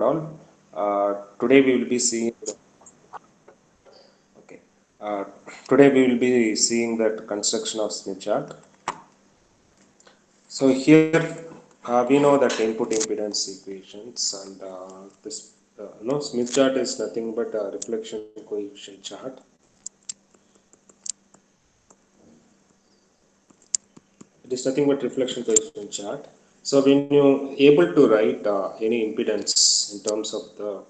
and all. Today we will be seeing. Okay. Uh, Today we will be seeing that construction of Smith chart. So here we know that input impedance equations and this no Smith chart is nothing but a reflection coefficient chart. It is nothing but reflection coefficient chart. So when you able to write any impedance in terms of the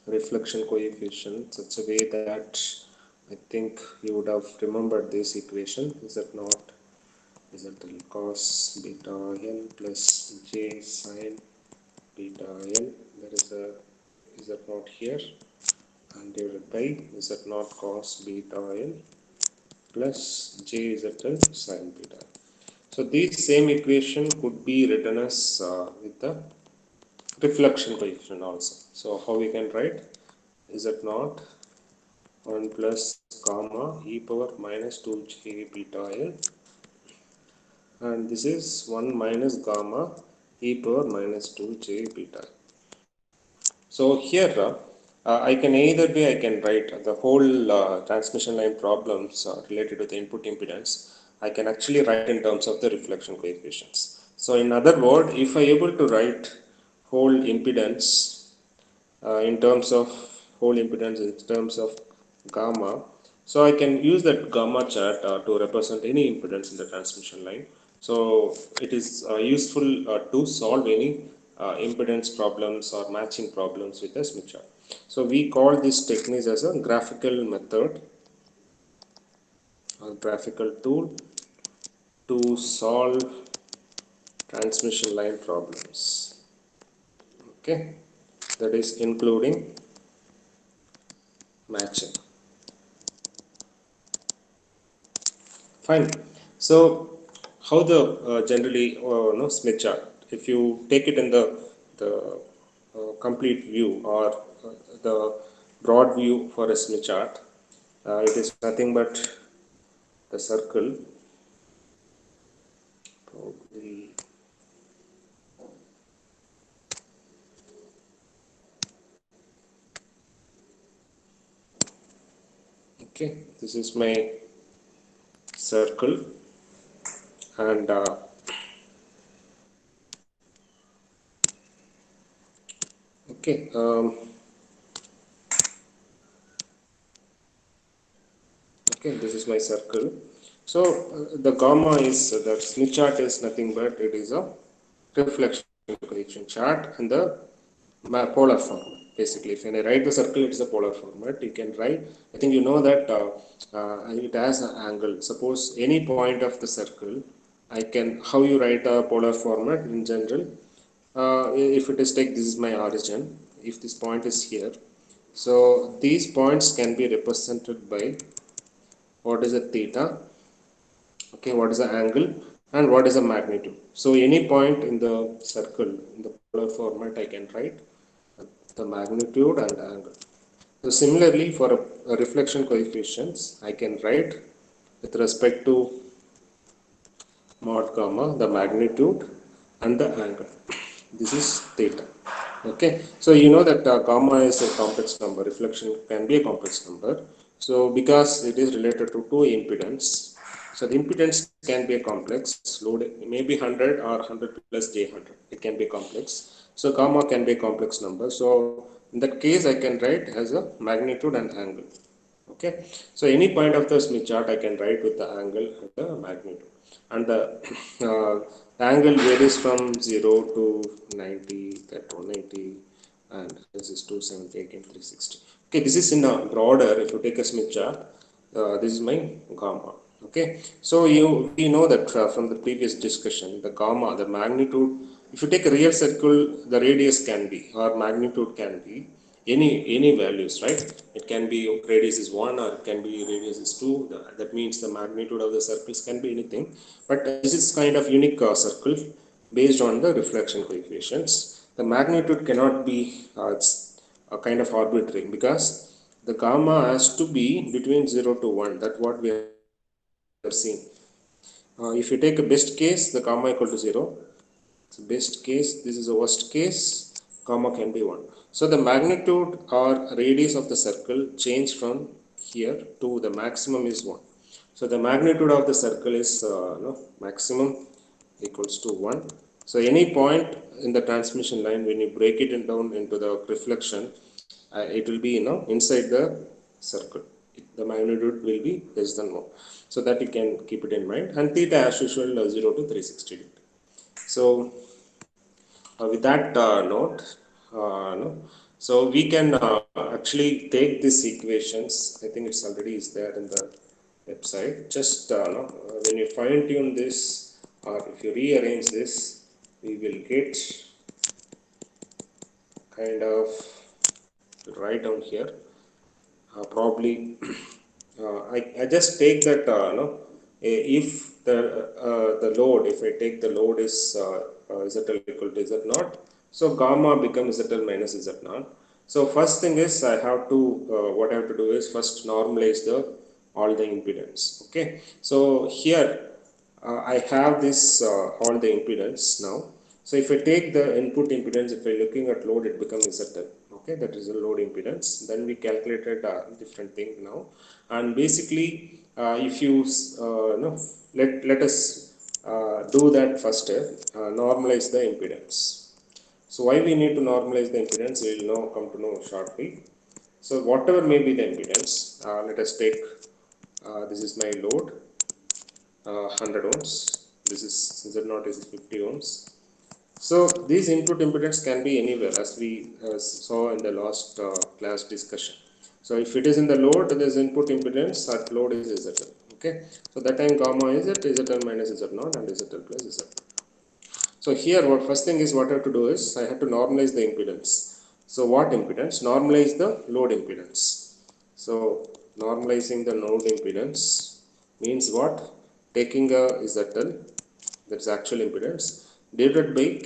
reflection coefficient such a way that I think you would have remembered this equation. Is that not? Is that cos beta n plus j sine beta n? There is a, is that not here? And divided by, is that not cos beta n plus j zl sine beta. So this same equation could be written as with the reflection coefficient also. So how we can write? Is that not 1 plus gamma e power minus 2j beta l, and this is 1 minus gamma e power minus 2j beta. So here I can either way I can write the whole transmission line problems related to the input impedance. I can actually write in terms of the reflection coefficients. So in other word, if I able to write whole impedance in terms of whole impedance in terms of gamma, so I can use that gamma chart to represent any impedance in the transmission line. So it is useful to solve any impedance problems or matching problems with a Smith chart. So we call this technique as a graphical method or graphical tool to solve transmission line problems. Okay, that is including matching. Fine. So how the generally no Smith chart? If you take it in the complete view or the broad view for a Smith chart, it is nothing but the circle. Probably okay. This is my circle, and okay. Okay, this is my circle. So the gamma is the Smith chart is nothing but it is a reflection coefficient chart and the polar format. Basically, if I write the circle, it is a polar format. You can write. I think you know that it has an angle. Suppose any point of the circle, I can how you write a polar format in general. If it is take this is my origin. If this point is here, so these points can be represented by what is a theta, okay, what is the angle, and what is the magnitude. So any point in the circle in the polar format I can write the magnitude and the angle. So similarly for a reflection coefficients I can write with respect to mod gamma the magnitude and the angle. This is theta. Okay, so you know that gamma is a complex number, reflection can be a complex number. So because it is related to two impedance, so the impedance can be a complex load, maybe 100 or 100 plus j100, it can be complex. So gamma can be a complex number. So in that case I can write as a magnitude and angle. Okay, so any point of the Smith chart I can write with the angle and the magnitude, and the angle varies from 0 to 90, that 180, and this is 270, again 360. Okay, this is in a broader. If you take a Smith chart, this is my gamma. Okay, so we know that from the previous discussion, the gamma, the magnitude, if you take a real circle, the radius can be or magnitude can be any values, right? It can be radius is 1 or it can be radius is 2. That means the magnitude of the circles can be anything, but this is kind of unique circle based on the reflection coefficients. The magnitude cannot be it's a kind of arbitrary, because the gamma has to be between 0 to 1. That's what we have seen. If you take a best case, the gamma equal to 0. So best case, this is a worst case, Gamma can be 1. So the magnitude or radius of the circle change from here to the maximum is 1. So the magnitude of the circle is maximum equals to 1. So any point in the transmission line, when you break it down into the reflection, it will be inside the circle. The magnitude will be less than 1. So that you can keep it in mind. And theta as usual 0 to 360 degree. So with that note, no, so we can actually take these equations. I think it's already is there in the website. Just no, when you fine tune this, or if you rearrange this, we will get kind of right down here. Probably I just take that if the load, if I take the load is ZL equal to Z naught, so gamma becomes ZL minus Z naught. So first thing is I have to what I have to do is first normalize the all the impedance. Okay, so here I have this all the impedance now. So if I take the input impedance, if I looking at load, it becomes ZL. Okay, that is a load impedance. Then we calculated a different thing now, and basically, if you no, let us do that first step, normalize the impedance. So why we need to normalize the impedance, we will now come to know shortly. So whatever may be the impedance, let us take this is my load, 100 ohms. This is Z0 is 50 ohms. So these input impedance can be anywhere, as we saw in the last class discussion. So if it is in the load, this input impedance at load is ZL. Okay, so that time gamma is at ZL minus Z0 and ZL plus ZL. So here what first thing is what I have to do is I have to normalize the impedance. So what impedance? Normalize the load impedance. So normalizing the load impedance means what? Taking a ZL, that's actual impedance, divided by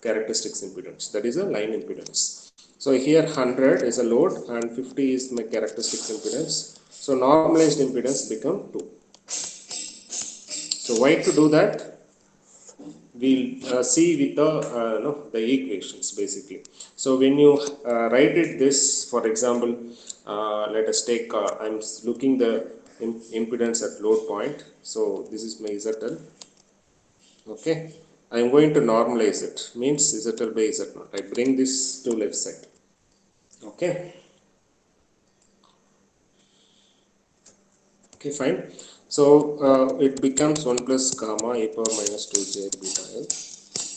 characteristics impedance, that is a line impedance. So here 100 is a load and 50 is my characteristics impedance. So normalized impedance become 2. So why to do that? We'll see with the the equations basically. So when you write it this, for example, let us take I'm looking the impedance at load point. So this is my ZL. Okay, I am going to normalize it, means ZL by Z0. I bring this to left side. Okay, okay, fine. So it becomes 1 plus gamma e power minus 2j beta L.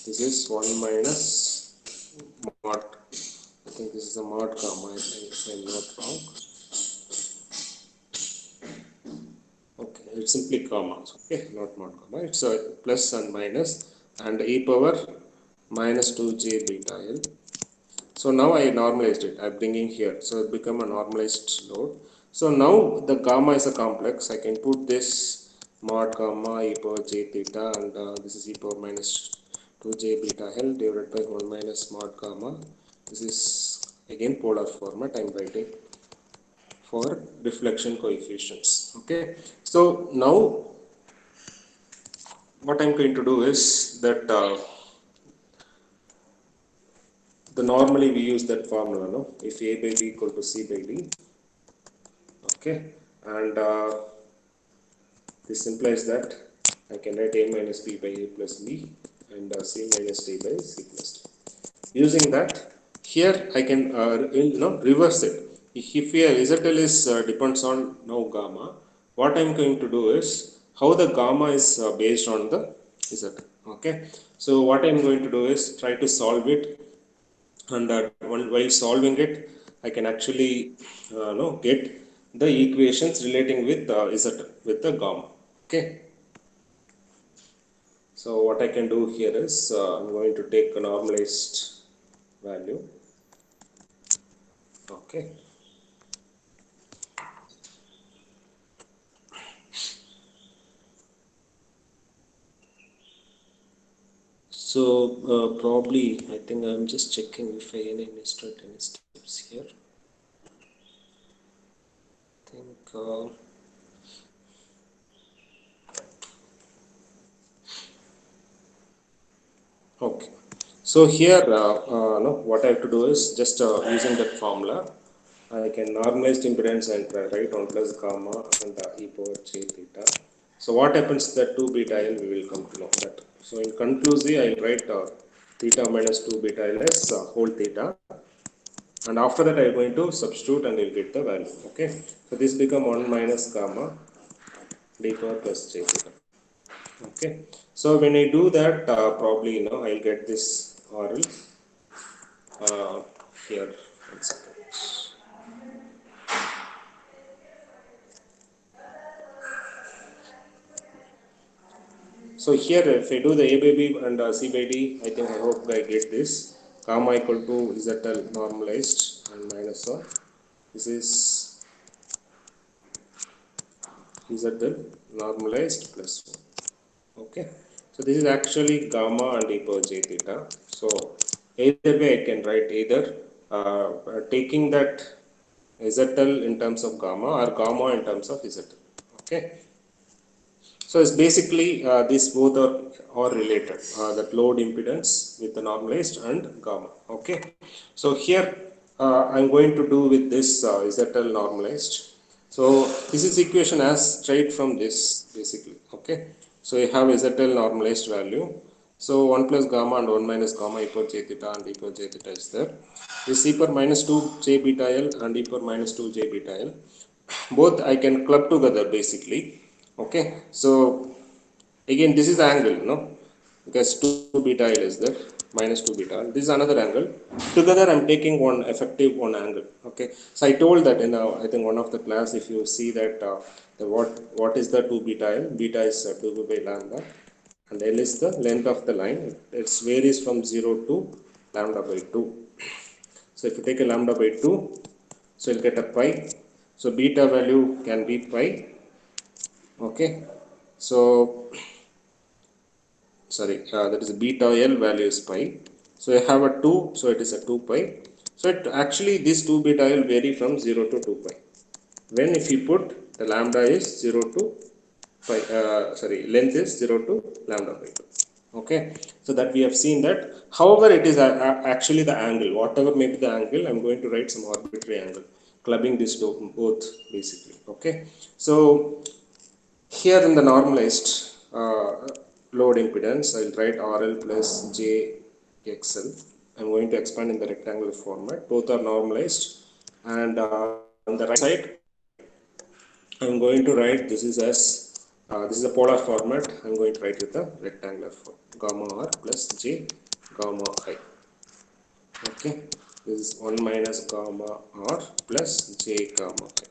This is 1 minus mod. I think this is a mod gamma, if I'm not wrong. Okay, it's simply gamma. Okay, not mod gamma. It's a plus and minus and e power minus 2j beta L. So now I normalized it. I'm bringing here. So it become a normalized load. So now the gamma is a complex. I can put this mod gamma e power j theta, and this is e power minus 2j beta L divided by 1 minus mod gamma. This is again polar format I'm writing for reflection coefficients. Okay. So now what I'm going to do is that the normally we use that formula, no? If a by b equal to c by d, okay, and this implies that I can write a minus b by a plus b and c minus d by c plus d. Using that, here I can reverse it. If here ZL is depends on now gamma, what I am going to do is how the gamma is based on the ZL. Okay, so what I am going to do is try to solve it, and while solving it, I can actually get the equations relating with Z with the gamma. Okay, so what I can do here is I'm going to take a normalized value. Okay, so probably I think I'm just checking if I missed any steps here. I think okay. So here, no, what I have to do is just using that formula, I can normalize the impedance and write 1 plus gamma and e power j theta. So what happens to that 2 beta L, we will come to know that. So in conclusive, I will write theta minus 2 beta L as whole theta. And after that, I am going to substitute and you'll get the value. Okay. So this become 1 minus gamma d power plus j theta. Okay. So when I do that, probably, I'll get this RL here. 1 second. So here, if I do the A by B and C by D, I think I hope I get this. Gamma equal to ZL normalized and minus 1. This is ZL normalized plus 1. Okay. So this is actually gamma and e power j theta. So either way, I can write either taking that ZL in terms of gamma or gamma in terms of ZL. Okay. So it's basically these both are related, that load impedance with the normalized and gamma. Okay. So here I'm going to do with this ZL normalized. So this is equation as straight from this basically. Okay. So you have ZL normalized value. So 1 plus gamma and 1 minus gamma e power j theta and e power j theta is there. This e power minus 2 j beta L and e power minus 2 j beta L. Both I can club together basically. Okay. So again, this is the angle, no? Because 2 beta L is there, minus 2 beta. This is another angle. Together, I'm taking one effective one angle. Okay. So I told that in I think one of the class, if you see that what is the 2 beta L? Beta is 2 by lambda, and L is the length of the line. It varies from 0 to lambda by 2. So if you take a lambda by 2, so you'll get a pi. So beta value can be pi. Okay. So sorry, that is beta L value is pi. So I have a 2, so it is a 2 pi. So it actually this 2 beta L vary from 0 to 2 pi. When if you put the lambda is 0 to pi, length is 0 to lambda by 2. Okay. So that we have seen that. However, it is actually the angle, whatever may be the angle, I'm going to write some arbitrary angle, clubbing this both basically. Okay. So here in the normalized load impedance, I'll write RL plus JXL. I'm going to expand in the rectangular format. Both are normalized. And on the right side, I'm going to write this is as this is a polar format. I'm going to write with the rectangular form, gamma R plus J gamma I. Okay, this is 1 minus gamma R plus J gamma I.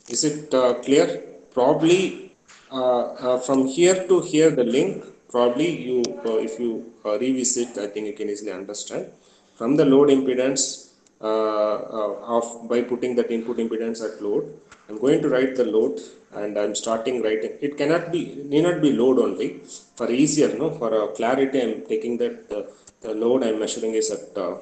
Is it clear? Probably from here to here the link, probably you if you revisit, I think you can easily understand from the load impedance of by putting that input impedance at load. I'm going to write the load and I'm starting writing. It cannot be, need not be load only. For easier, no, for clarity, I'm taking that the load I'm measuring is at the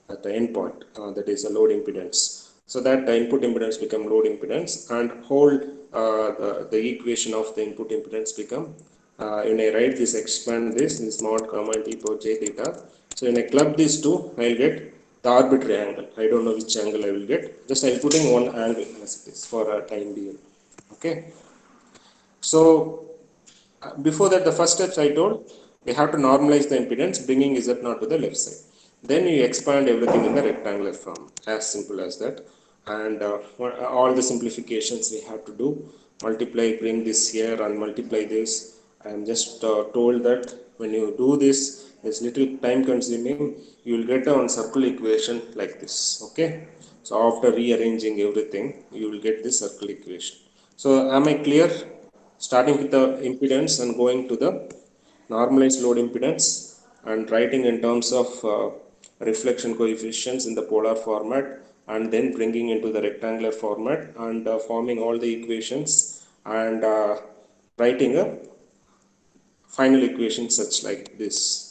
endpoint, that is a load impedance. So that the input impedance become load impedance and whole the equation of the input impedance become, when I write this, expand this mod comma and e power j theta. So when I club these two, I'll get the arbitrary angle. I don't know which angle I will get. Just I'll put in one angle as it is for a time being. Okay. So before that, the first steps I told, we have to normalize the impedance, bringing Z0 to the left side. Then you expand everything in the rectangular form, as simple as that. And all the simplifications we have to do, multiply, bring this here and multiply this. I am just told that when you do this, it's little time consuming. You will get a circle equation like this. Okay. So after rearranging everything, you will get this circle equation. So am I clear? Starting with the impedance and going to the normalized load impedance and writing in terms of reflection coefficients in the polar format and then bringing into the rectangular format and forming all the equations and writing a final equation such like this.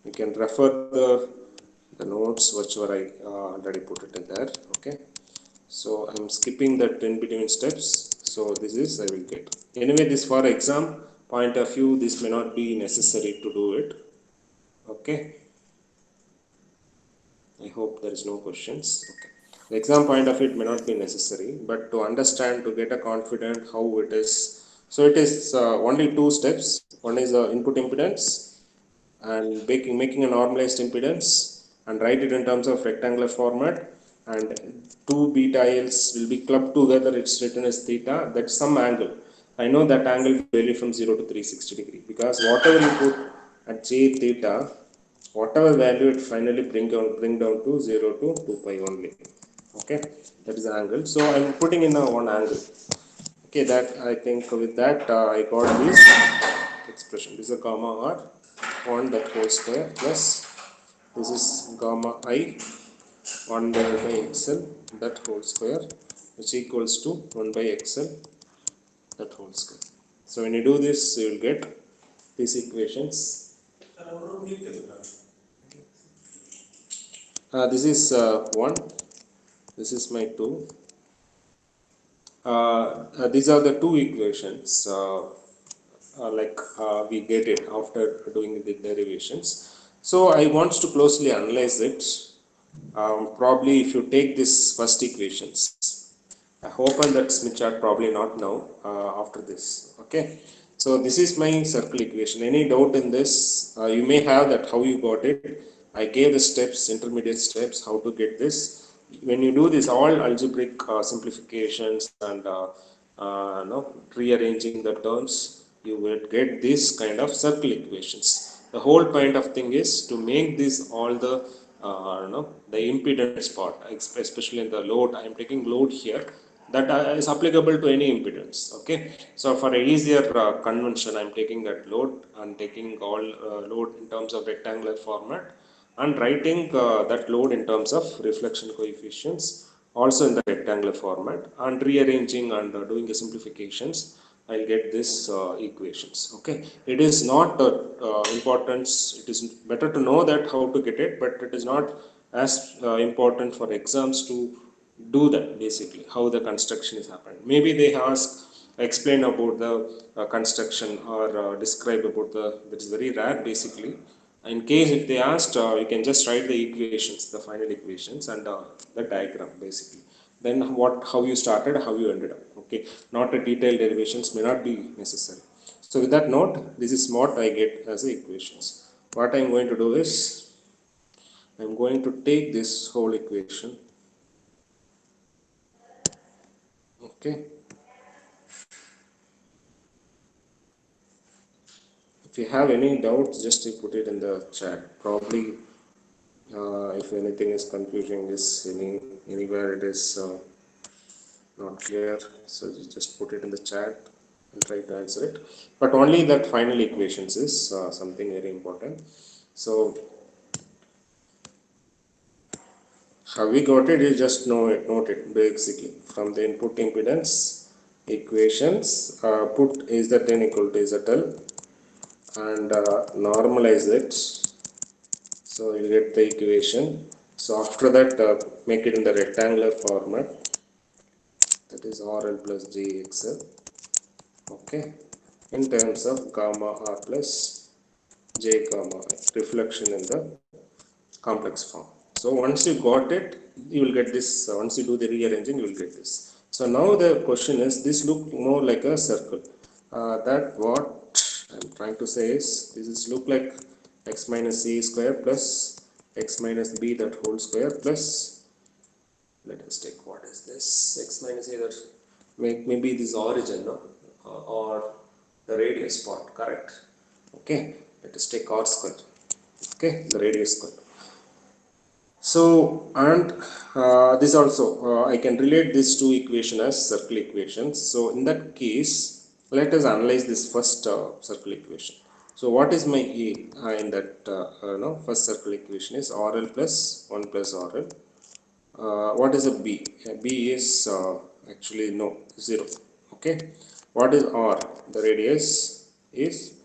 You can refer the notes whichever I already put it in there. Okay. So I'm skipping that in between steps. So this is I will get. Anyway, this for exam point of view, this may not be necessary to do it. Okay. I hope there is no questions. Okay. The exam point of it may not be necessary, but to understand, to get a confident how it is. So it is only two steps. One is input impedance and making a normalized impedance and write it in terms of rectangular format, and two beta Ls will be clubbed together. It's written as theta. That's some angle. I know that angle will vary from 0 to 360 degree, because whatever you put at j theta, whatever value it finally bring down to 0 to 2 pi only. Okay, that is the angle. So I'm putting in a one angle. Okay, that I think with that I got this expression. This is a gamma r 1 that whole square plus this is gamma I 1 divided by xl that whole square, which equals to 1 by xl that whole square. So when you do this, you will get these equations. This is 1, this is my 2. These are the two equations we get it after doing the derivations. So I want to closely analyze it. Probably if you take this first equations, I open that Smith chart, probably not now, after this. Okay, so this is my circle equation. Any doubt in this? You may have that how you got it. I gave the steps, intermediate steps, how to get this. When you do this all algebraic simplifications and no, rearranging the terms, you will get this kind of circle equations. The whole point of thing is to make this all the no, the impedance part, especially in the load. I am taking load here, that is applicable to any impedance. Okay, so for a easier convention, I am taking that load and taking all load in terms of rectangular format and writing that load in terms of reflection coefficients also in the rectangular format, and rearranging and doing the simplifications. I'll get this equations. Okay, it is not importance. It is better to know that how to get it, but it is not as important for exams to do that. Basically, how the construction is happening. Maybe they ask explain about the construction or describe about the, that is very rare basically. In case if they asked, you can just write the equations, the final equations, and the diagram basically. Then what, how you started, how you ended up. Okay, not a detailed derivations may not be necessary. So with that note, this is what I get as the equations. What I am going to do is, I am going to take this whole equation. Okay, if you have any doubts, just you put it in the chat. Probably if anything is confusing, is anywhere it is not clear, so you just put it in the chat and try to answer it. But only that final equations is something very important. So how we got it, you just note it basically from the input impedance equations. Put is that n equal to ZL and normalize it, so you get the equation. So after that, make it in the rectangular format, that is RL plus JXL. Okay, in terms of gamma R plus J gamma I, reflection in the complex form. So once you got it, you will get this. Once you do the rearranging, you will get this. So now the question is, this look more like a circle. That what I'm trying to say is, this is look like x minus c square plus x minus b that whole square plus, let us take, what is this, x minus a that maybe this origin, no? Or the radius part, correct? Okay, let us take r square. Okay, the radius square. So and this also I can relate these two equations as circle equations. So in that case, let us analyze this first circle equation. So what is my A in that no, first circle equation is RL plus 1 plus RL. What is a B? B is actually no, 0. Okay, what is R? The radius is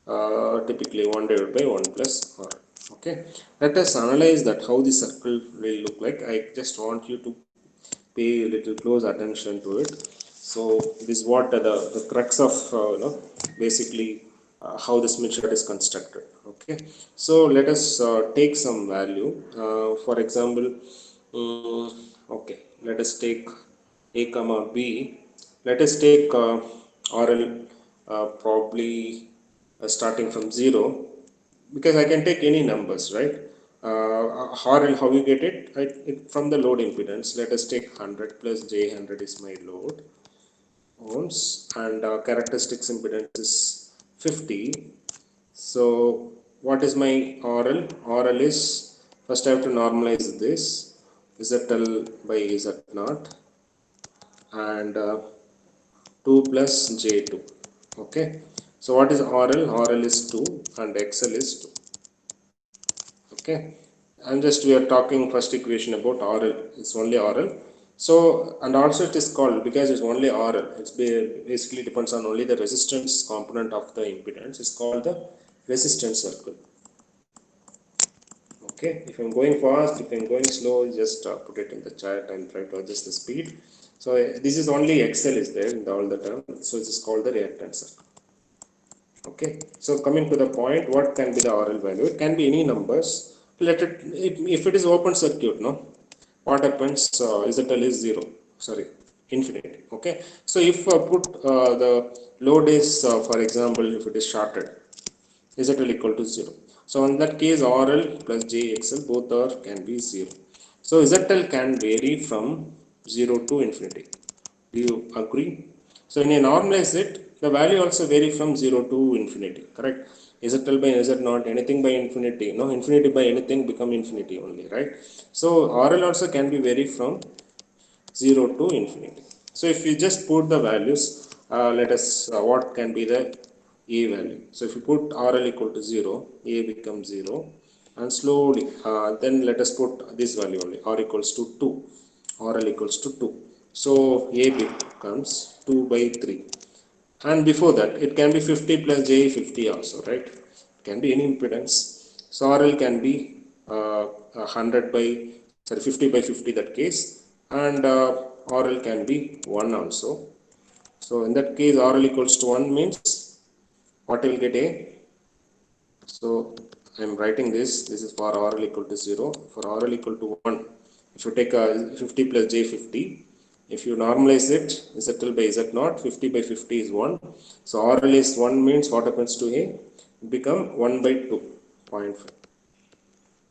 typically 1 divided by 1 plus R. Okay, let us analyze that how the circle will look like. I just want you to pay a little close attention to it. So this is what the crux of basically how the Smith chart is constructed. Okay, so let us take some value. For example, okay, let us take a comma b. Let us take RL probably starting from 0, because I can take any numbers, right? RL, how you get it? From the load impedance. Let us take 100 plus J100 is my load ohms, and characteristics impedance is 50. So what is my RL? RL is, first I have to normalize this ZL by Z0, and 2 plus J2. Okay, so what is RL? RL is 2 and XL is 2. Okay, and just we are talking first equation about RL. It's only RL. So, and also it is called, because it's only RL, it's basically depends on only the resistance component of the impedance. It's called the resistance circle. Okay, if I'm going fast, if I'm going slow, just put it in the chat and try to adjust the speed. So this is only XL is there in all the term, so it is called the reactance circle. Okay, so coming to the point, what can be the RL value? It can be any numbers. Let it, if it is open circuit, no, what happens? ZL is 0, sorry, infinity. Okay, so if put the load is, for example, if it is shorted, ZL equal to 0. So in that case, RL plus JXL both are can be 0. So ZL can vary from 0 to infinity. Do you agree? So when you normalize it, the value also vary from 0 to infinity, correct? ZL by Z0, anything by infinity, no, infinity by anything become infinity only, right? So RL also can be vary from 0 to infinity. So if you just put the values, let us, what can be the A value? So if you put RL equal to 0, A becomes 0, and slowly, then let us put this value only, R equals to 2, RL equals to 2. So A becomes 2 by 3. And before that, it can be 50 plus J 50 also, right? It can be any impedance. So RL can be 100 by, sorry, 50 by 50 that case, and RL can be 1 also. So in that case, RL equals to 1 means what will get A? So I am writing this. This is for RL equal to 0. For RL equal to 1, if you take 50 plus J 50, if you normalize it, ZL by Z0, 50 by 50 is 1. So RL is 1 means what happens to A? It become 1 by 2.5.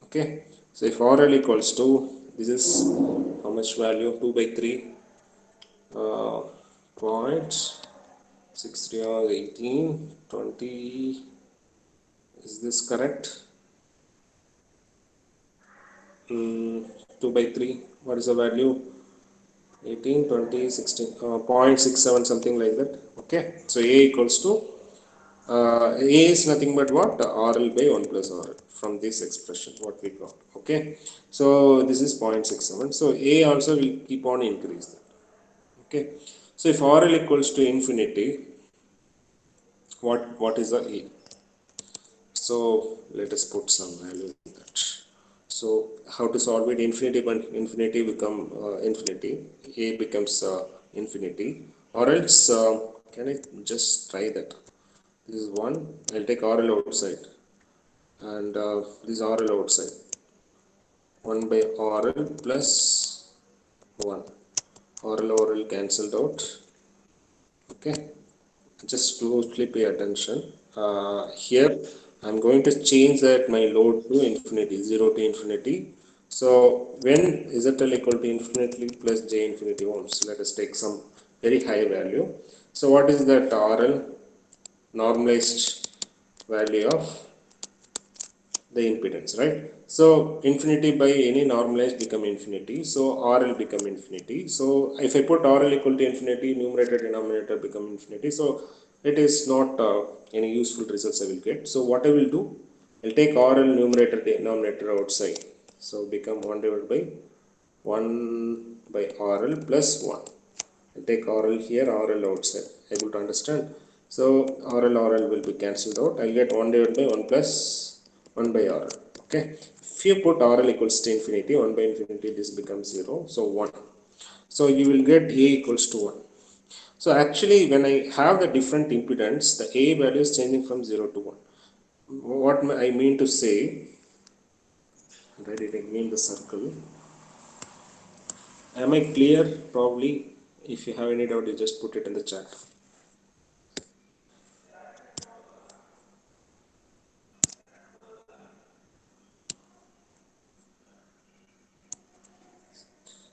Okay. So if RL equals to, this is how much value? 2 by 3. 0.63 or 18, 20. Is this correct? 2 by 3. What is the value? 18, 20, 16, 0.67, something like that. Okay. So A equals to, A is nothing but what? RL by 1 plus RL from this expression, what we got. Okay. So this is 0.67. So A also will keep on increasing. Okay. So if RL equals to infinity, what is the A? So let us put some value in that. So how to solve it? Infinity by infinity become infinity. A becomes infinity. Or else, can I just try that? This is 1. I'll take RL outside. And this is RL outside. 1 by RL plus 1. RL cancelled out. Okay. Just closely pay attention. Here I'm going to change that my load to infinity, 0 to infinity. So when ZL equal to infinity plus J infinity ohms, let us take some very high value. So what is that RL normalized value of the impedance, right? So infinity by any normalized become infinity. So RL become infinity. So if I put RL equal to infinity, numerator denominator become infinity. So it is not any useful results I will get. So what I will do, I'll take RL numerator denominator outside. So become 1 divided by 1 by RL plus 1. I'll take RL here, RL outside. Able to understand? So RL will be cancelled out. I'll get 1 divided by 1 plus 1 by RL. Okay. If you put RL equals to infinity, 1 by infinity, this becomes 0. So 1. So you will get A equals to 1. So actually when I have the different impedance, the A value is changing from 0 to 1. What I mean to say, where did I mean the circle? Am I clear? Probably. If you have any doubt, you just put it in the chat.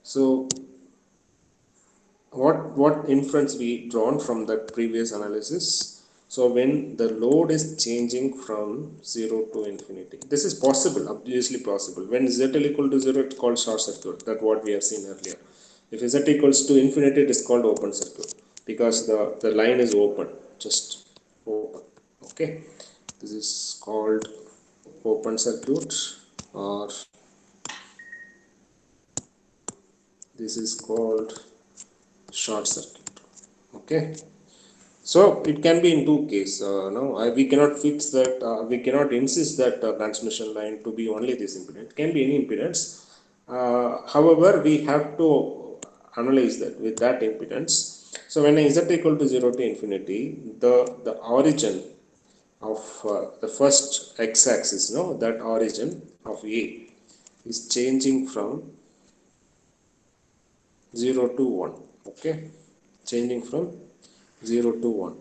So what inference we drawn from that previous analysis? So when the load is changing from 0 to infinity, this is possible, obviously possible. When z equal to 0, it's called short circuit. That what we have seen earlier. If z equals to infinity, it is called open circuit because the line is open, just open. Okay, this is called open circuit, or this is called short circuit. Okay, so it can be in two cases. No, we cannot fix that. We cannot insist that transmission line to be only this impedance. It can be any impedance. However, we have to analyze that with that impedance. So when z equal to 0 to infinity, the origin of the first x-axis, no, that origin of A is changing from 0 to 1. Okay, changing from 0 to 1.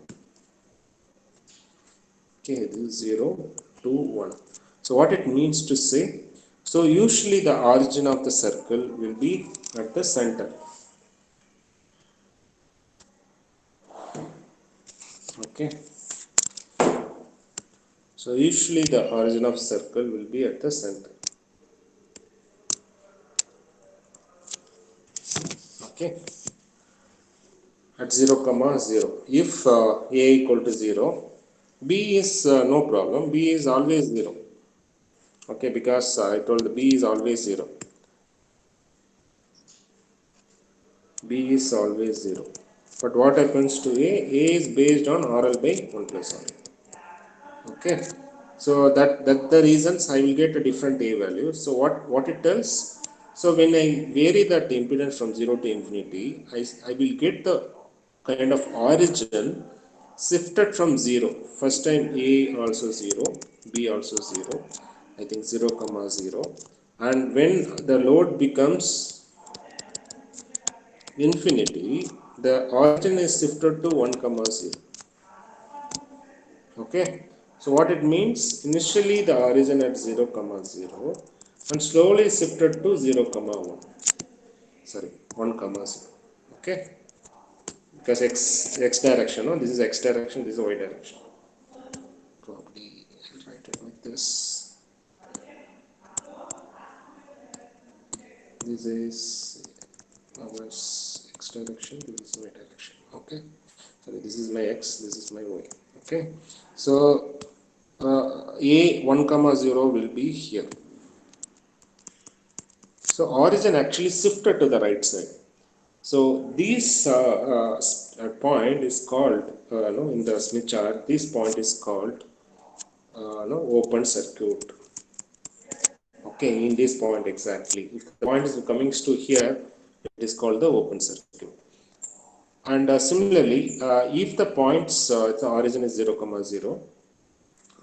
Okay, this is 0 to 1. So what it means to say, so usually the origin of the circle will be at the center. Okay, so usually the origin of circle will be at the center. Okay, at 0 comma 0. If a equal to 0, b is no problem, b is always 0. Okay, because I told b is always 0. B is always 0. But what happens to A? A is based on RL by 1 plus RL. Okay, so that the reasons I will get a different A value. So what it tells, so when I vary that impedance from 0 to infinity, I will get the kind of origin shifted from 0. First time A also 0, B also 0, I think 0 comma 0, and when the load becomes infinity, the origin is shifted to 1 comma 0. Okay, so what it means, initially the origin at 0 comma 0 and slowly shifted to 0 comma 1, sorry, 1 comma 0. Okay, because x direction, no, this is x direction, this is y direction. Probably I'll write it like this. This is our x direction, this is y direction. Okay, sorry, this is my x, this is my y. Okay, so a 1 comma 0 will be here. So origin actually shifted to the right side. So this point is called, no, in the Smith chart, this point is called no, open circuit. Okay, in this point exactly. If the point is coming to here, it is called the open circuit. And similarly, if the points, the origin is 0 comma 0,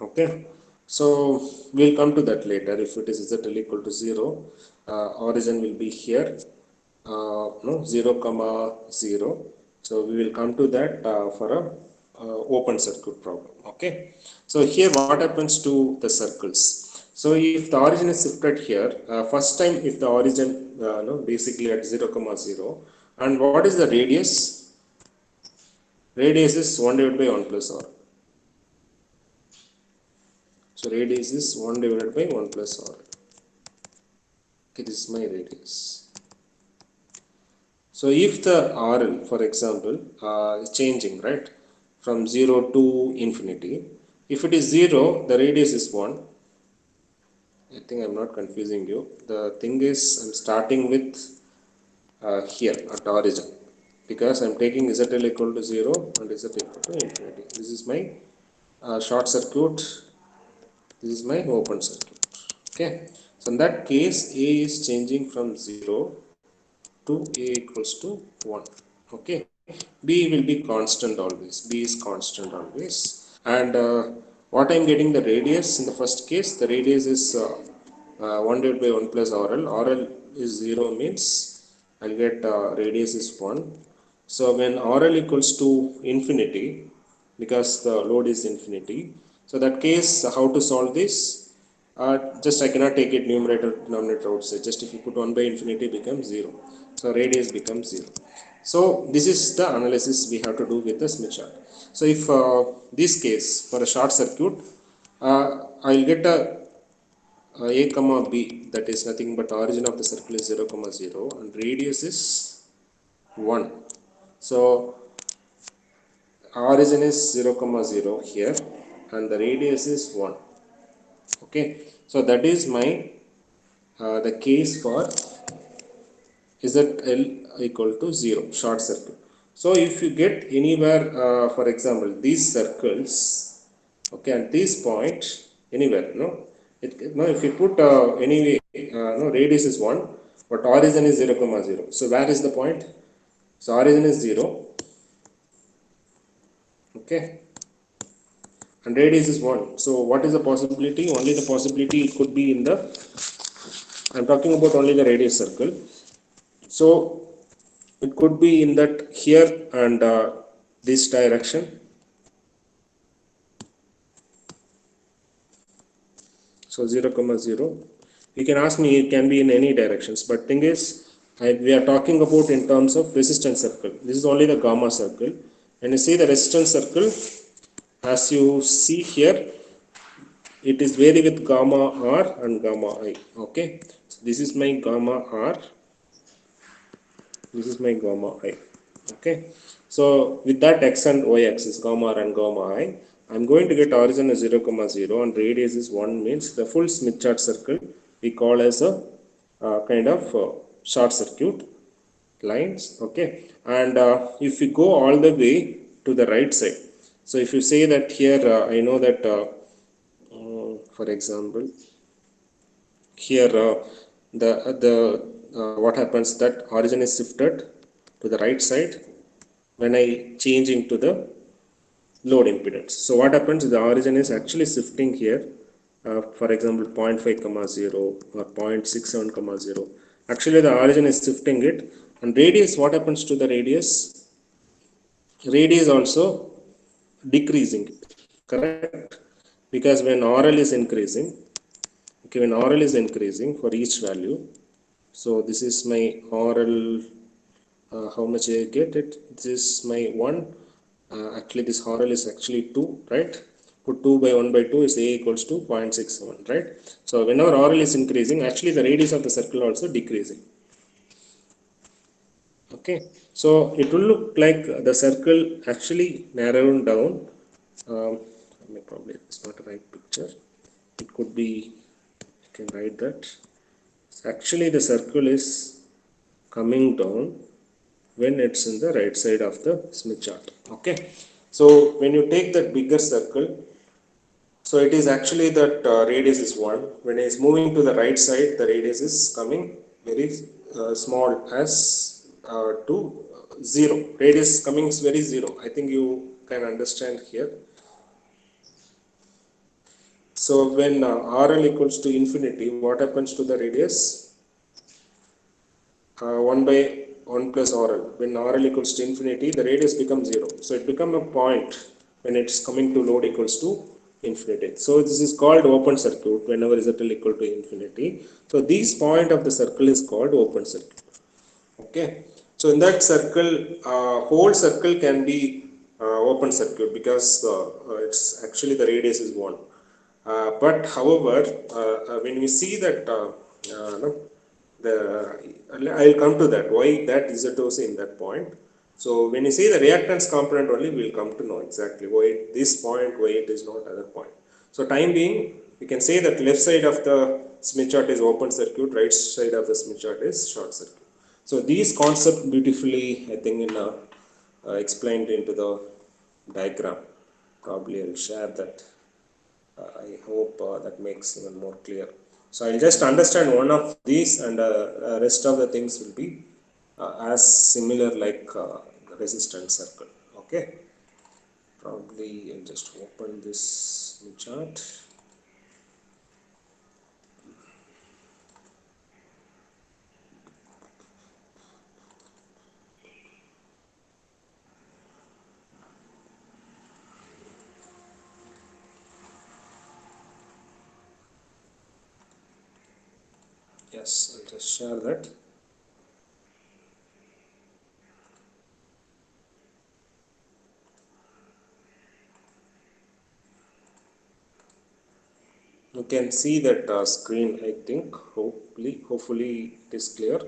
okay, so we'll come to that later. If it is z equal to 0, origin will be here, no, 0 comma 0. So we will come to that for a open circuit problem. Okay, so here what happens to the circles? So if the origin is shifted here, first time if the origin no, basically at 0 comma 0, and what is the radius? Radius is 1 divided by 1 plus r. So radius is 1 divided by 1 plus r. Okay, this is my radius. So if the RL, for example, is changing, right, from 0 to infinity, if it is 0, the radius is 1. I think I'm not confusing you. The thing is, I'm starting with here at origin because I'm taking ZL equal to 0 and Z equal to infinity. This is my short circuit. This is my open circuit. Okay. So in that case, A is changing from 0 to A equals to 1. Okay. B will be constant always. B is constant always. And what I'm getting the radius in the first case, the radius is 1 divided by 1 plus RL. RL is 0 means I'll get radius is 1. So when RL equals to infinity, because the load is infinity, so that case how to solve this? Just I cannot take it numerator denominator outside. Just if you put 1 by infinity becomes 0. So radius becomes 0. So this is the analysis we have to do with the Smith chart. So if this case for a short circuit, I'll get a comma b, that is nothing but origin of the circle is 0 comma 0 and radius is 1. So origin is 0 comma 0 here and the radius is 1. Okay, so that is my the case for ZL equal to 0 short circuit. So if you get anywhere for example these circles, okay, at this point anywhere, no, if you put anyway, no, radius is 1 but origin is 0 comma 0. So where is the point? So origin is 0, okay, and radius is 1. So what is the possibility? Only the possibility it could be in the, I'm talking about only the radius circle. So it could be in that here and this direction. So 0 comma 0. You can ask me, it can be in any directions, but thing is we are talking about in terms of resistance circle. This is only the gamma circle, and you see the resistance circle as you see here, it is vary with gamma R and gamma I. Okay, so this is my gamma R, this is my gamma I. Okay, so with that x and y axis, gamma R and gamma I, I'm going to get origin as 0 comma 0 and radius is 1, means the full Smith chart circle we call as a kind of short circuit lines. Okay, and if we go all the way to the right side, so if you say that here I know that for example here the what happens, that origin is shifted to the right side when I change into the load impedance. So what happens, the origin is actually shifting here, for example 0.5 comma 0 or 0.67 comma 0. Actually the origin is shifting it, and radius, what happens to the radius? Radius also decreasing it, correct? Because when RL is increasing, okay, when RL is increasing for each value, so this is my RL, how much I get it, this is my 1, actually this RL is actually 2, right? Put 2 by 1 by 2 is A equals to 0.67, right? So whenever RL is increasing, actually the radius of the circle also decreasing. Okay, so it will look like the circle actually narrowed down. Probably it's not the right picture. It could be, you can write that. Actually the circle is coming down when it's in the right side of the Smith chart. Okay, so when you take that bigger circle, so it is actually that radius is 1. When it's moving to the right side, the radius is coming very small as to 0. Radius coming is very 0. I think you can understand here. So when RL equals to infinity, what happens to the radius? 1 by 1 plus RL. When RL equals to infinity, the radius becomes 0. So it becomes a point when it's coming to load equals to infinity. So this is called open circuit whenever ZL equal to infinity. So this point of the circle is called open circuit. Okay. So in that circle, whole circle can be open circuit because it's actually the radius is 1. But however, when we see that no, I'll come to that, why that Z2C in that point. So when you see the reactance component only, we'll come to know exactly why this point, why it is not other point. So time being, we can say that left side of the Smith chart is open circuit, right side of the Smith chart is short circuit. So these concepts beautifully, I think, in explained into the diagram. Probably I'll share that. I hope that makes even more clear. So I'll just understand one of these, and rest of the things will be as similar like resistance circle. Okay, probably I'll just open this chart. Yes, I'll just share that. You can see that screen, I think. Hopefully it is clear.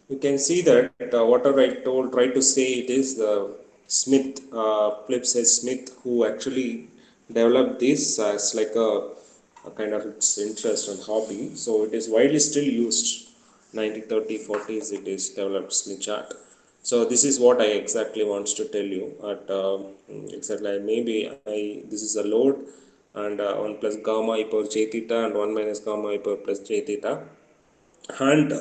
You can see that whatever I tried to say, it is the Smith, Philip Smith, who actually developed this as like a kind of its interest and hobby. So it is widely still used. 1930 40s it is developed Smith chart. So this is what I exactly wants to tell you. At exactly maybe this is a load and 1 plus gamma e power j theta and 1 minus gamma e power plus j theta. And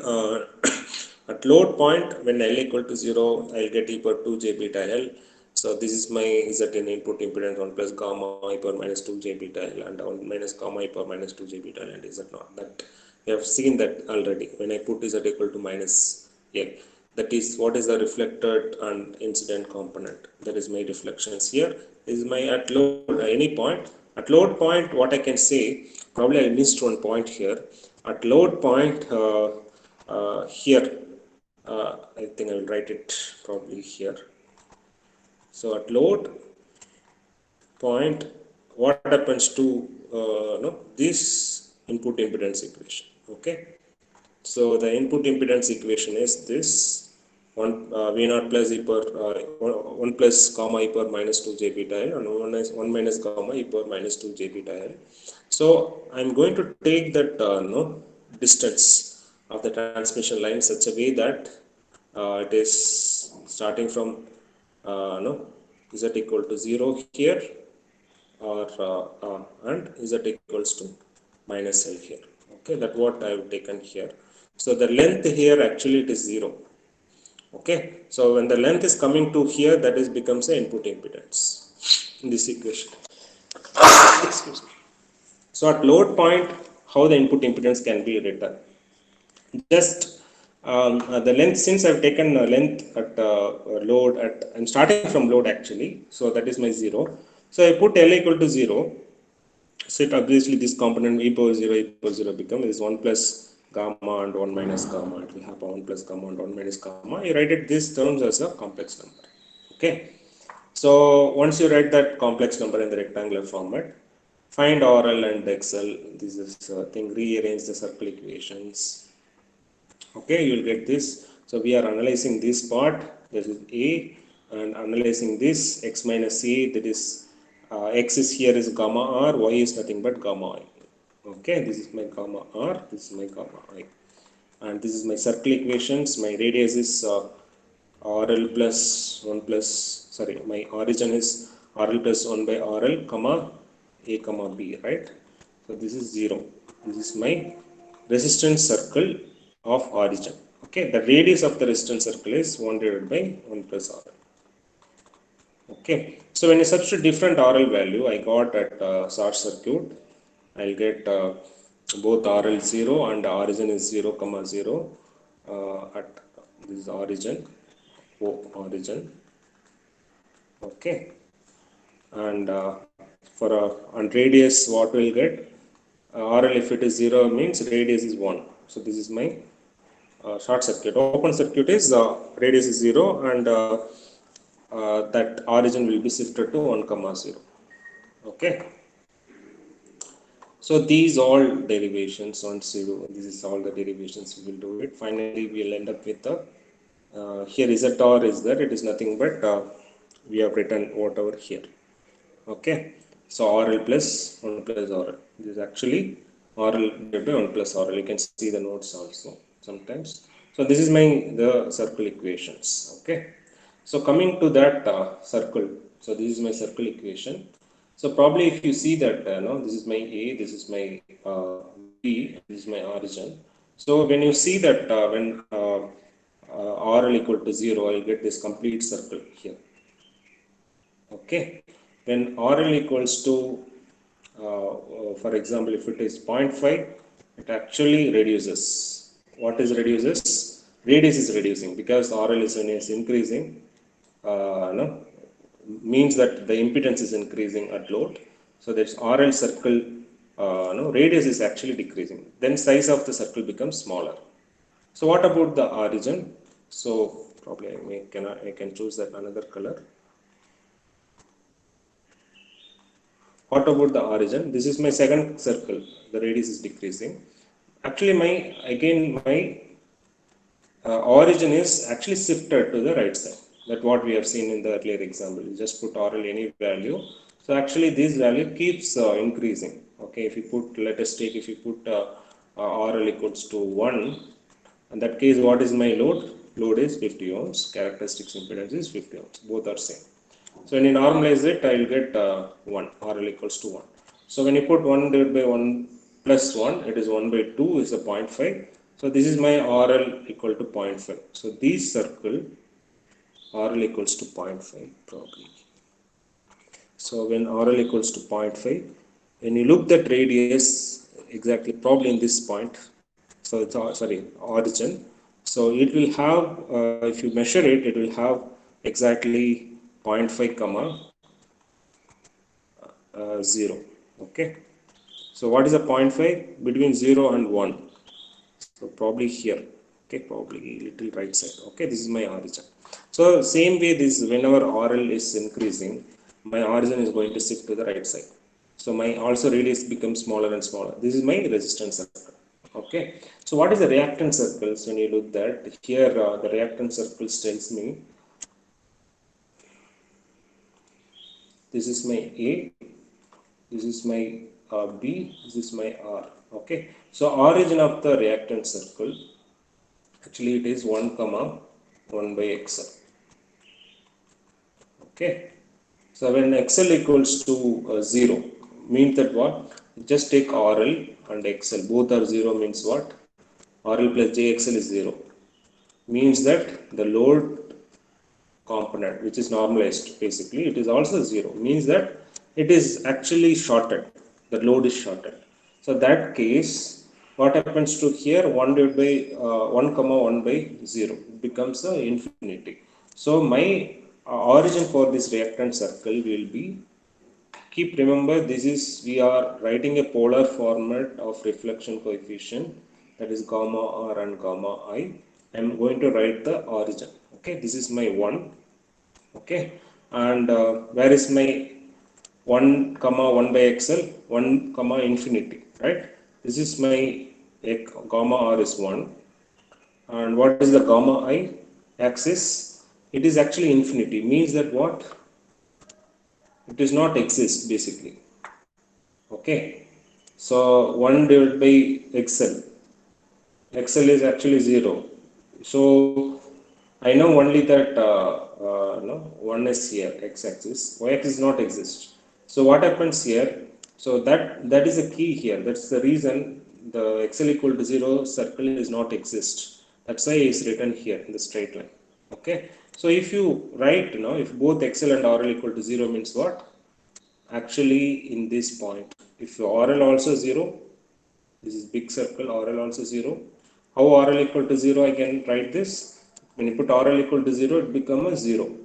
at load point when L equal to 0, I'll get e power 2 j beta L. So this is my Zn input impedance 1 plus gamma e power minus 2 j beta L and 1 minus gamma e power minus 2 j beta L, and Z not. That we have seen that already. When I put Z equal to minus L, that is what is the reflected and incident component. That is my reflections here. This is my at load any point. At load point, what I can say, probably I missed one point here. At load point here, I think I will write it probably here. So at load point, what happens to this input impedance equation? Okay, so the input impedance equation is this: 1 V naught plus e power 1 plus gamma e power minus 2 j beta L and 1 minus gamma e power minus 2 j beta L. So I'm going to take that distance of the transmission line such a way that it is starting from no z equal to 0 here, or and z equals to minus L here. Okay, that's what I have taken here. So the length here actually it is 0. Okay, so when the length is coming to here, that is becomes the input impedance in this equation. Excuse me. So at load point, how the input impedance can be written? Just the length, since I've taken length at load at, I'm starting from load actually, so that is my 0. So I put L equal to 0. So it obviously this component e power 0 becomes is 1 plus gamma and 1 minus gamma. It will have 1 plus gamma and 1 minus gamma. You write it these terms as a complex number. Okay. So once you write that complex number in the rectangular format, find RL and XL. This is thing, rearrange the circle equations. Okay, you will get this. So we are analyzing this part, this is A, and analyzing this x minus A, that is x is here is gamma r, y is nothing but gamma I. Okay, this is my gamma r, this is my gamma I, and this is my circle equations. My radius is RL plus 1 plus, sorry, my origin is RL plus 1 by RL comma A comma B, right? So this is 0. This is my resistance circle of origin. Okay, the radius of the resistance circle is 1 divided by 1 plus RL. Okay, so when you substitute different RL value, I got at short circuit, I'll get both RL 0 and origin is 0 comma 0 at this is origin, origin. Okay, and for and radius, what we'll get, RL if it is 0 means radius is 1. So this is my short circuit. Open circuit is radius is 0 and that origin will be shifted to 1 comma 0. Okay, so these all derivations once you do, this is all the derivations we will do it. Finally we will end up with the here ZR is there, it is nothing but we have written whatever here. Okay, so RL plus 1 plus RL, this is actually RL divided by 1 plus RL. You can see the notes also sometimes. So this is my the circle equations. Okay, so coming to that circle, so this is my circle equation. So probably if you see that no, this is my A, this is my B, this is my origin. So when you see that when RL equal to 0, I'll get this complete circle here. Okay. When RL equals to, for example, if it is 0.5, it actually reduces. What is reduces? Radius is reducing because RL is increasing. No, means that the impedance is increasing at load. So that's RL circle, no, radius is actually decreasing. Then size of the circle becomes smaller. So what about the origin? So probably I can choose that another color. What about the origin? This is my second circle. The radius is decreasing. Actually, my origin is actually shifted to the right side. That what we have seen in the earlier example. You just put RL any value. So actually, this value keeps increasing. Okay, if you put, let us take, if you put RL equals to 1, in that case, what is my load? Load is 50 ohms. Characteristics impedance is 50 ohms. Both are same. So when you normalize it, I will get 1, RL equals to 1. So when you put 1 divided by 1 plus 1, it is 1 by 2 is a 0.5. So this is my RL equal to 0.5. So this circle, RL equals to 0.5 probably. So when RL equals to 0.5, when you look at radius, exactly probably in this point, so it's, sorry, origin. So it will have, if you measure it, it will have exactly 0.5 comma 0. Okay. So what is a 0.5? Between 0 and 1. So probably here. Okay, probably little right side. Okay, this is my origin. So same way, this whenever RL is increasing, my origin is going to shift to the right side. So my also radius becomes smaller and smaller. This is my resistance circle. Okay. So what is the reactance circles? When you look that here, the reactance circles tells me this is my A, this is my B, this is my R. Okay. So origin of the reactance circle, actually it is 1 comma 1 by XL. Okay. So when XL equals to 0, means that what? Just take RL and XL, both are 0 means what? RL plus JXL is 0. Means that the load component, which is normalized basically, it is also 0. Means that it is actually shorted. The load is shorted. So that case, what happens to here? 1 divided by 1 comma 1 by 0 becomes a infinity. So my origin for this reactant circle will be, keep remember, this is, we are writing a polar format of reflection coefficient, that is gamma R and gamma I. I am going to write the origin. Okay, this is my 1. Okay, and where is my 1 comma 1 by XL? 1 comma infinity, right? This is my gamma R is 1. And what is the gamma I axis? It is actually infinity. Means that what? It does not exist basically. Okay. So 1 divided by XL. XL is actually 0. So I know only that no, 1 is here, x-axis, y-axis not exist. So what happens here? So that is the key here. That's the reason the XL equal to 0 circle is not exist. That's why it's written here in the straight line. Okay. So if you write, if both XL and RL equal to 0 means what? Actually in this point, if RL also 0, this is big circle, RL also 0. How RL equal to 0 I can write this? When you put RL equal to 0, it becomes a 0.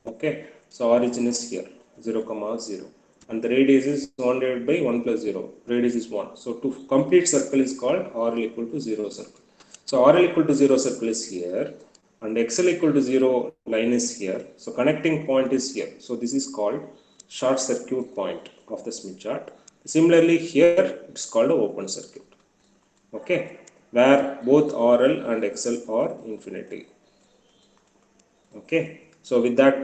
Okay. So origin is here, 0 comma 0. And the radius is 1 divided by 1 plus 0. Radius is 1. So to complete circle is called RL equal to 0 circle. So RL equal to 0 circle is here. And XL equal to 0 line is here. So connecting point is here. So this is called short circuit point of the Smith chart. Similarly here it's called an open circuit. Okay, where both RL and XL are infinity. Okay, so with that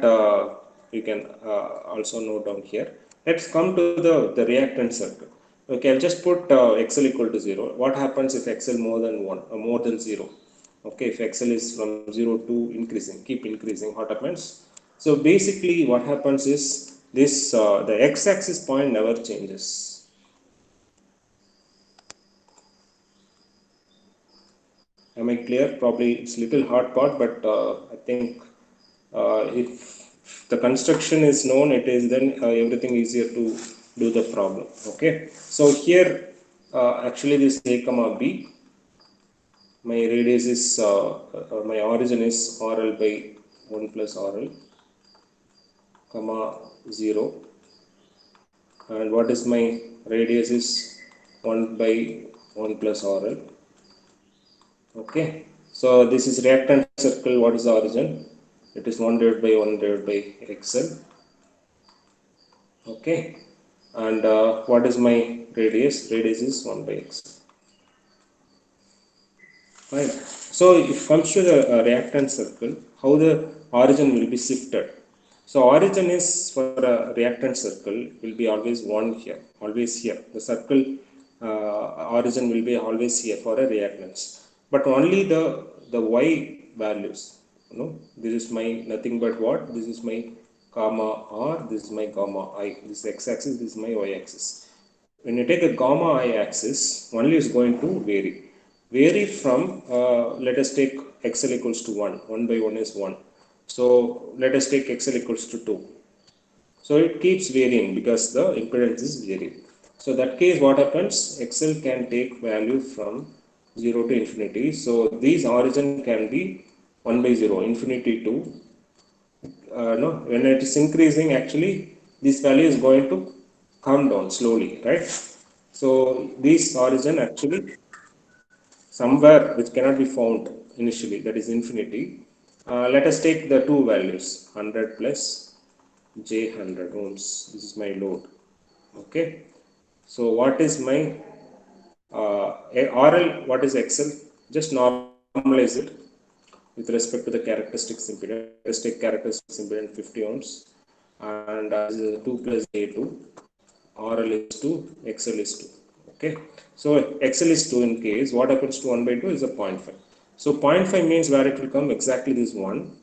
you can also note down here. Let's come to the reactant circle. Okay, I'll just put XL equal to 0. What happens if XL more than 1 or more than 0? Okay, if XL is from 0 to increasing, keep increasing, what happens? So basically what happens is this, the x-axis point never changes. Am I clear? Probably it's little hard part, but I think if the construction is known, it is then everything easier to do the problem. Okay. So here actually this a comma b, my radius is my origin is RL by 1 plus RL comma 0, and what is my radius is 1 by 1 plus RL. Okay, so this is reactant circle. What is the origin? It is 1 divided by 1 divided by XL. Okay, and what is my radius? Radius is 1 by XL. Fine. So if it comes to the reactant circle, how the origin will be shifted? So origin is for a reactant circle will be always 1 here, always here. The circle origin will be always here for a reactance. But only the y values, this is my nothing but what? This is my gamma r, this is my gamma I, this is x-axis, this is my y-axis. When you take a gamma I axis, only is going to vary from let us take xl equals to 1 by 1 is 1, so let us take xl equals to 2, so it keeps varying because the impedance is varying. So that case what happens, xl can take value from 0 to infinity, so these origin can be 1 by 0 infinity to no, when it is increasing, actually this value is going to come down slowly, right? So this origin actually somewhere which cannot be found initially, that is infinity. Let us take the two values 100 plus j 100 ohms. This is my load. Okay, so what is my RL, what is XL? Just normalize it with respect to the characteristics impedance. Let's take characteristics impedance 50 ohms, and 2 plus J2, RL is 2, XL is 2. Okay, so XL is 2 in case, what happens to 1 by 2 is a 0.5. So 0.5 means where it will come exactly this 1,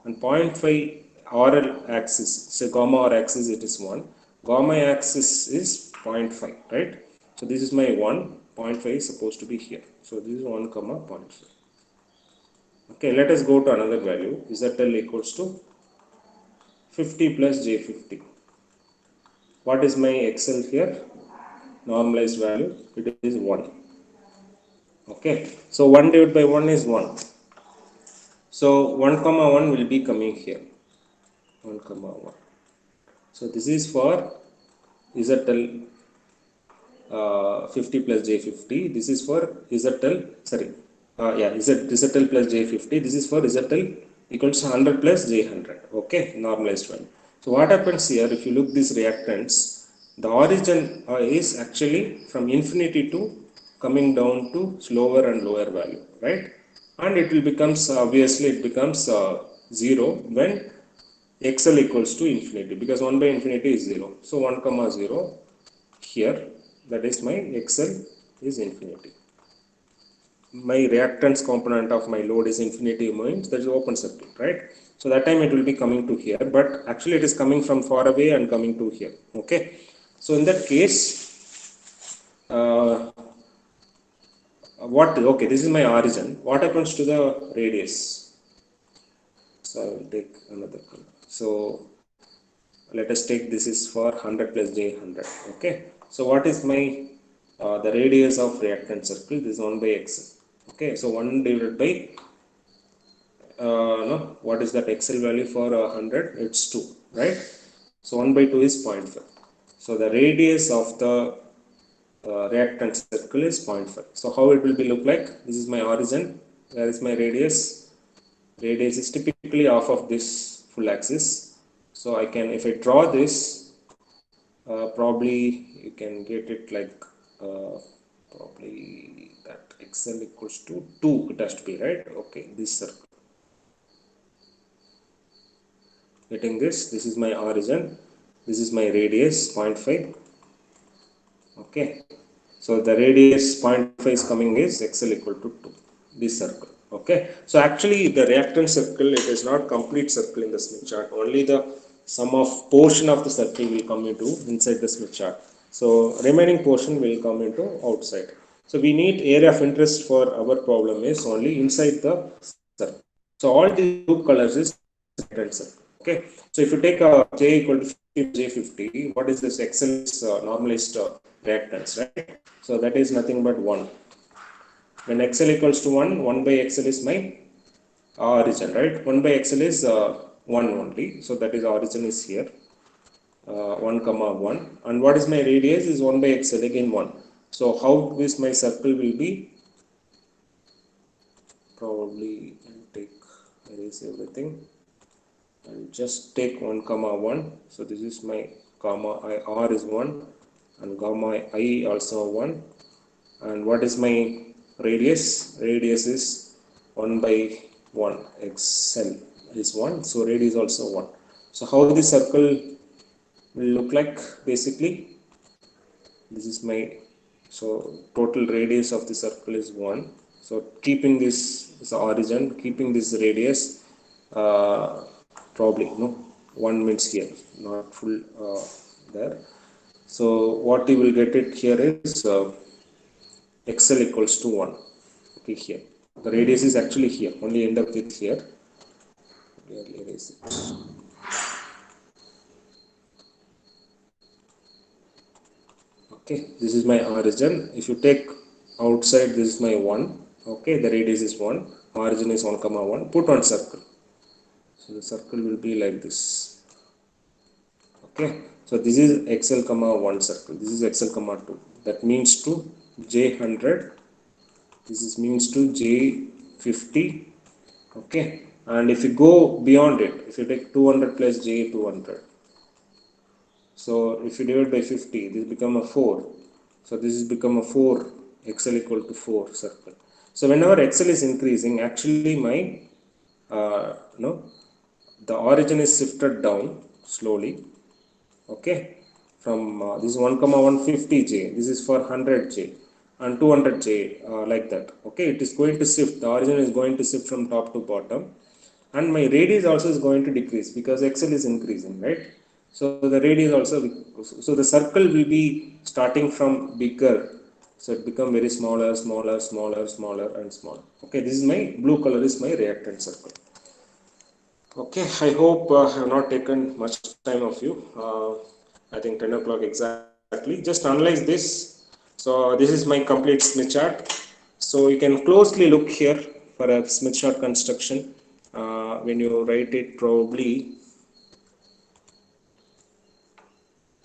and 0.5 RL axis, so gamma R axis it is 1, gamma axis is 0.5, right? So this is my 1, 0.5 is supposed to be here. So this is 1 comma 0.5. Okay, let us go to another value. ZL equals to 50 plus J50. What is my XL here? Normalized value, it is 1. Okay, so 1 divided by 1 is 1. So 1 comma 1 will be coming here. 1 comma 1. So this is for ZL 50 plus J50. This is for ZL, sorry, ZL plus J50. This is for ZL equals to 100 plus J100. Okay, normalized value. So what happens here, if you look these reactants, the origin is actually from infinity to coming down to lower and lower value, right? And it will becomes, obviously it becomes 0 when XL equals to infinity, because 1 by infinity is 0. So 1 comma 0 here, that is my XL is infinity. My reactance component of my load is infinity, means that is open circuit, right? So that time it will be coming to here, but actually it is coming from far away and coming to here. Okay, so in that case okay, this is my origin. What happens to the radius? So I will take another color. So let us take, this is for 100 plus J100. Okay, so what is my the radius of reactant circle? This is 1 by XL. Okay, so 1 divided by no, what is that XL value for 100? It's 2, right? So 1 by 2 is 0.5. So the radius of the reactant circle is 0.5. So how it will be look like? This is my origin. Where is my radius? Radius is typically off of this full axis. So I can, if I draw this, probably you can get it like probably that XL equals to 2, it has to be, right? Okay, this circle. Getting this is my origin, this is my radius 0.5. Okay, so the radius 0.5 is coming is XL equal to 2, this circle. Okay, so actually the reactant circle, it is not complete circle in the Smith chart, only the sum of portion of the circle will come into inside the Smith chart, so remaining portion will come into outside. So we need area of interest for our problem is only inside the circle. So all these blue colors is reactance circle. Okay. So if you take a J equal to 50 J50, what is this? XL is normalized reactance, right? So that is nothing but 1. When XL equals to 1, 1 by XL is my origin, right? 1 by XL is 1 only. So that is origin is here. 1 comma 1, and what is my radius is 1 by XL, again 1. So how this my circle will be? Probably I'll take erase everything and just take 1 comma 1. So this is my gamma I r is 1 and gamma I also 1. And what is my radius? Radius is 1 by 1, XL is 1, so radius also 1. So how this circle will look like? Basically this is my, so total radius of the circle is 1. So keeping this is the origin, keeping this radius, probably no 1 means here, not full there. So what you will get it here is XL equals to 1. Okay, here the radius is actually here, only end up with here. Erase it. Okay, this is my origin. If you take outside, this is my 1. Okay, the radius is 1, origin is 1 comma 1, put on circle. So the circle will be like this. Okay, so this is XL comma 1 circle, this is XL comma 2, that means to J100, this is means to J50. Okay, and if you go beyond it, if you take 200 plus J200, so if you divide by 50, this become a 4. So this is become a 4, XL equal to 4 circle. So whenever XL is increasing, actually my no, the origin is shifted down slowly. Okay, from this is 1 comma 150J, this is for 100J and 200J, like that. Okay, it is going to shift, the origin is going to shift from top to bottom, and my radius also is going to decrease because XL is increasing, right? So the radius also, so the circle will be starting from bigger, so it become very smaller, smaller, smaller, smaller and smaller. Okay, this is my blue color is my reactant circle. Okay, I hope I have not taken much time of you. I think 10 o'clock exactly. Just analyze this. So this is my complete Smith chart. So you can closely look here for a Smith chart construction. When you write it, probably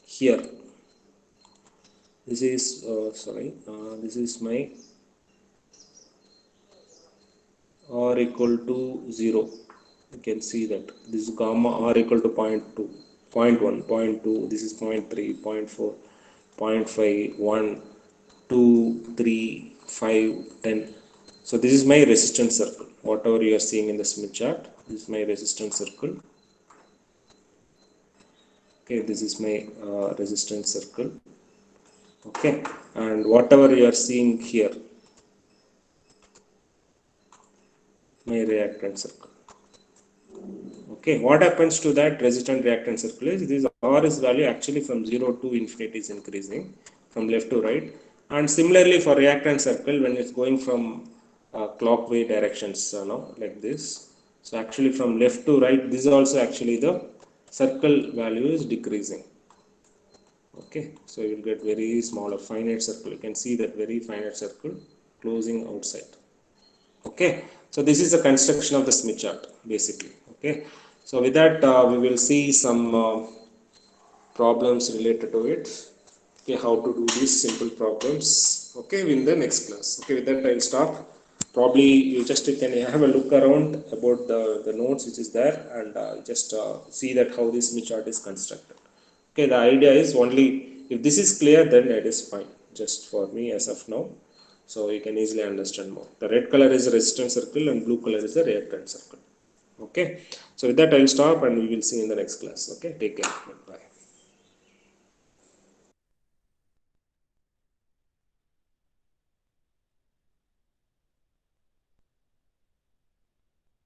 here. This is this is my r equal to 0. You can see that this is gamma r equal to 0.2, 0.1, 0.2, this is 0.3, 0.4, 0.5, 1, 2, 3, 5, 10. So this is my resistance circle. Whatever you are seeing in the Smith chart, this is my resistance circle. Okay, this is my resistance circle. Okay, and whatever you are seeing here, my reactant circle. Okay, what happens to that resistant reactant circle is this Rs value actually from 0 to infinity is increasing from left to right, and similarly for reactant circle when it's going from clockwise directions, like this. So actually from left to right, this is also actually the circle value is decreasing. Okay, so you will get very smaller finite circle. You can see that very finite circle closing outside. Okay, so this is the construction of the Smith chart basically. Okay, so with that we will see some problems related to it. Okay, how to do these simple problems, okay, in the next class. Okay, with that I will stop. Probably you just can have a look around about the notes which is there, and just see that how this Smith chart is constructed. Okay, the idea is only if this is clear, then it is fine just for me as of now. So you can easily understand more. The red color is a resistance circle and blue color is a reactant circle. Okay, so with that I will stop and we will see in the next class. Okay, take care. Bye.